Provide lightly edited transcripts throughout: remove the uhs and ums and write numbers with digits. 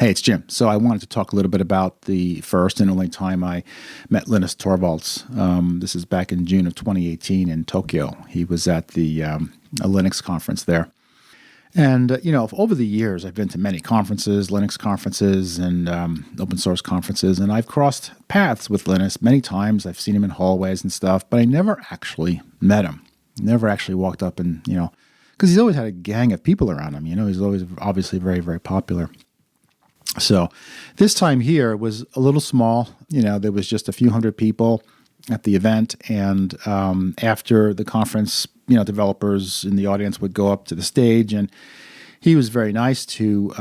Hey, it's Jim. So I wanted to talk a little bit about the first and only time I met Linus Torvalds. This is back in June of 2018 in Tokyo. He was at the a Linux conference there. And, over the years, I've been to many conferences, Linux conferences and open source conferences, and I've crossed paths with Linus many times. I've seen him in hallways and stuff, but I never actually met him. Never actually walked up and, because he's always had a gang of people around him. He's always obviously very, very popular. So this time here was a little small. There was just a few hundred people at the event. And after the conference, developers in the audience would go up to the stage. And he was very nice to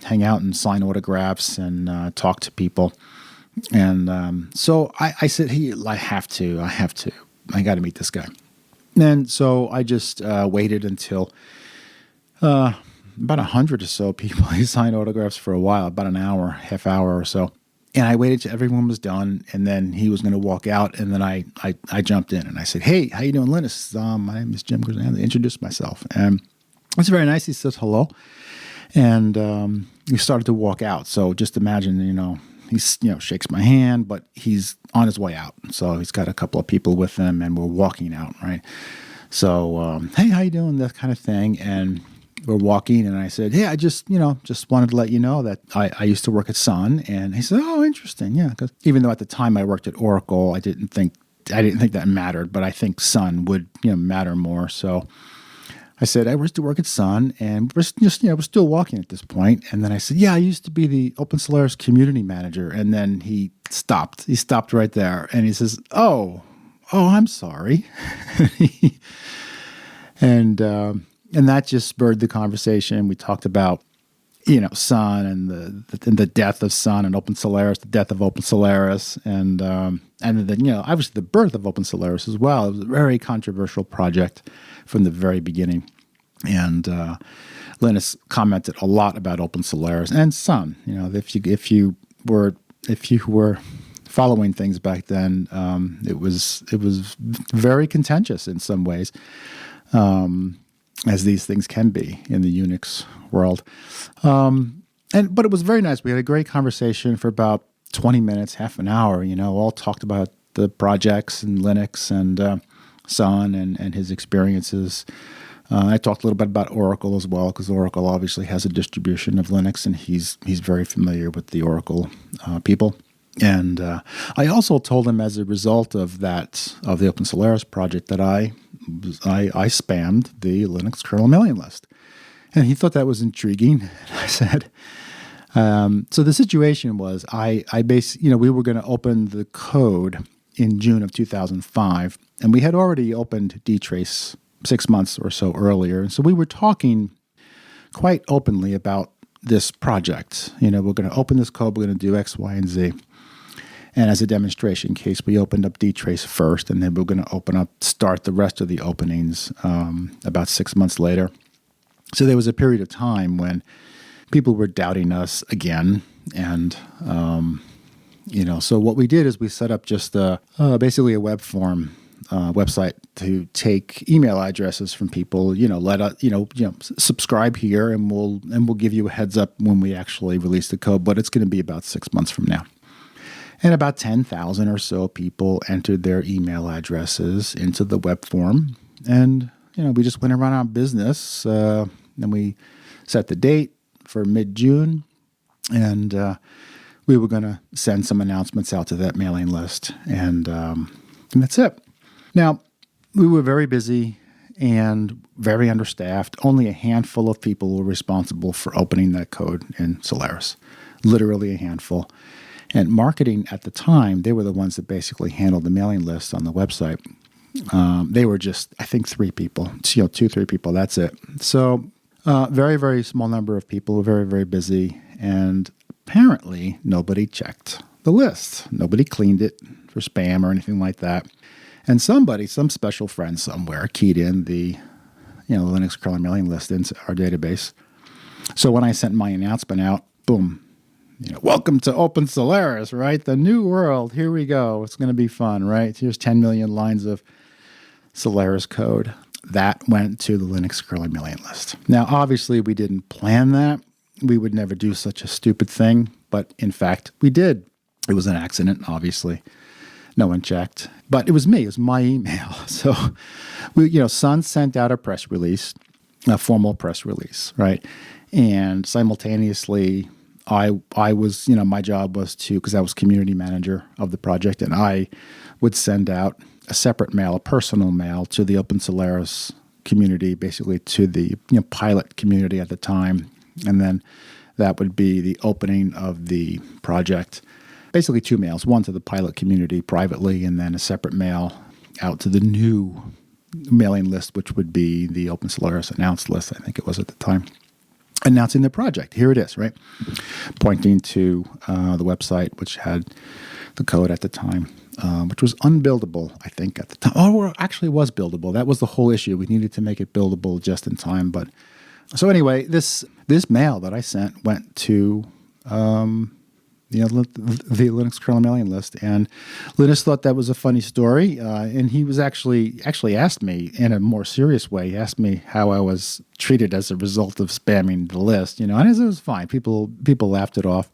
hang out and sign autographs and talk to people. And so I said, I have to. I got to meet this guy. And so I just waited until about 100 or so people. He signed autographs for a while, about an hour, half hour or so. And I waited till everyone was done, and then he was going to walk out, and then I jumped in, and I said, "Hey, how you doing, Linus? My name is Jim Grisanzio." I introduced myself, and it was very nice. He says hello, and he started to walk out. So just imagine, he shakes my hand, but he's on his way out. So he's got a couple of people with him, and we're walking out, right? So, hey, how you doing? That kind of thing, and we're walking, and I said, "Hey, I just wanted to let you know that I used to work at Sun." And he said, "Oh, interesting, yeah." Because even though at the time I worked at Oracle, I didn't think that mattered, but I think Sun would matter more. So I said, "I used to work at Sun, and we're still walking at this point." And then I said, "Yeah, I used to be the OpenSolaris community manager." And then he stopped. He stopped right there, and he says, "Oh, I'm sorry," And that just spurred the conversation. We talked about, Sun and the death of Sun and OpenSolaris, the death of OpenSolaris, and then obviously the birth of OpenSolaris as well. It was a very controversial project from the very beginning, and Linus commented a lot about OpenSolaris and Sun. If you were following things back then, it was very contentious in some ways. As these things can be in the Unix world. But it was very nice. We had a great conversation for about 20 minutes, half an hour, all talked about the projects and Linux and Sun and his experiences. I talked a little bit about Oracle as well, because Oracle obviously has a distribution of Linux, and he's very familiar with the Oracle people. And I also told him, as a result of the OpenSolaris project, that I spammed the Linux Kernel Mailing List. And he thought that was intriguing. And I said, so the situation was, we were going to open the code in June of 2005, and we had already opened dtrace 6 months or so earlier. And so we were talking quite openly about this project. We're going to open this code, we're going to do X, Y, and Z. And as a demonstration case, we opened up dtrace first, and then we're going to start the rest of the openings about 6 months later. So there was a period of time when people were doubting us again. And, so what we did is we set up just basically a web form website to take email addresses from people, subscribe here, and we'll give you a heads up when we actually release the code, but it's going to be about 6 months from now. And about 10,000 or so people entered their email addresses into the web form. And, we just went around our business. And we set the date for mid-June. And we were going to send some announcements out to that mailing list. And that's it. Now, we were very busy and very understaffed. Only a handful of people were responsible for opening that code in Solaris. Literally a handful. And marketing at the time, they were the ones that basically handled the mailing list on the website. They were just, I think, 3 people, 2, 3 people, that's it. So very, very small number of people, very, very busy. And apparently nobody checked the list. Nobody cleaned it for spam or anything like that. And some special friend somewhere keyed in the Linux Kernel Mailing List into our database. So when I sent my announcement out, boom, welcome to OpenSolaris, right? The new world. Here we go. It's going to be fun, right? Here's 10 million lines of Solaris code. That went to the Linux Kernel Mailing List. Now, obviously, we didn't plan that. we would never do such a stupid thing. But in fact, we did. It was an accident, obviously. No one checked. But it was me. It was my email. So, Sun sent out a press release, a formal press release, right? And simultaneously, I was, my job was to, because I was community manager of the project, and I would send out a separate mail, a personal mail to the OpenSolaris community, basically to the pilot community at the time. And then that would be the opening of the project. Basically 2 mails, one to the pilot community privately, and then a separate mail out to the new mailing list, which would be the OpenSolaris announced list, I think it was at the time, announcing the project. Here it is, right? Pointing to the website, which had the code at the time, which was unbuildable, I think, at the time. Oh, it actually was buildable. That was the whole issue. We needed to make it buildable just in time. But so anyway, this mail that I sent went to the Linux Kernel Mailing List, and Linus thought that was a funny story, and he was actually asked me in a more serious way. He asked me how I was treated as a result of spamming the list, and it was fine. People laughed it off.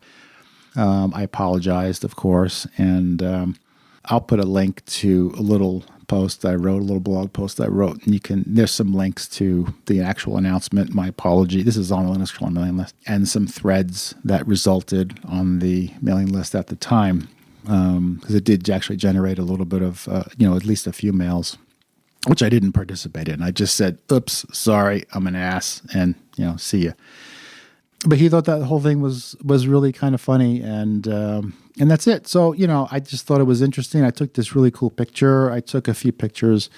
I apologized, of course, and I'll put a link to a little post I wrote, a little blog post I wrote, and there's some links to the actual announcement. My apology. This is on the Linux Kernel Mailing List, and some threads that resulted on the mailing list at the time, because it did actually generate a little bit of, at least a few mails, which I didn't participate in. I just said, "Oops, sorry, I'm an ass," and see ya. But he thought that whole thing was really kind of funny, and that's it. So, I just thought it was interesting. I took this really cool picture. I took a few pictures.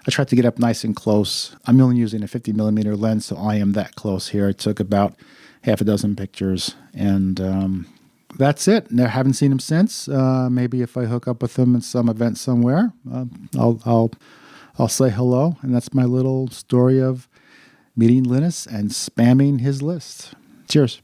I tried to get up nice and close. I'm only using a 50 millimeter lens, so I am that close here. I took about half a dozen pictures, and that's it. I haven't seen him since. Maybe if I hook up with him in some event somewhere, I'll say hello. And that's my little story of meeting Linus and spamming his list. Cheers.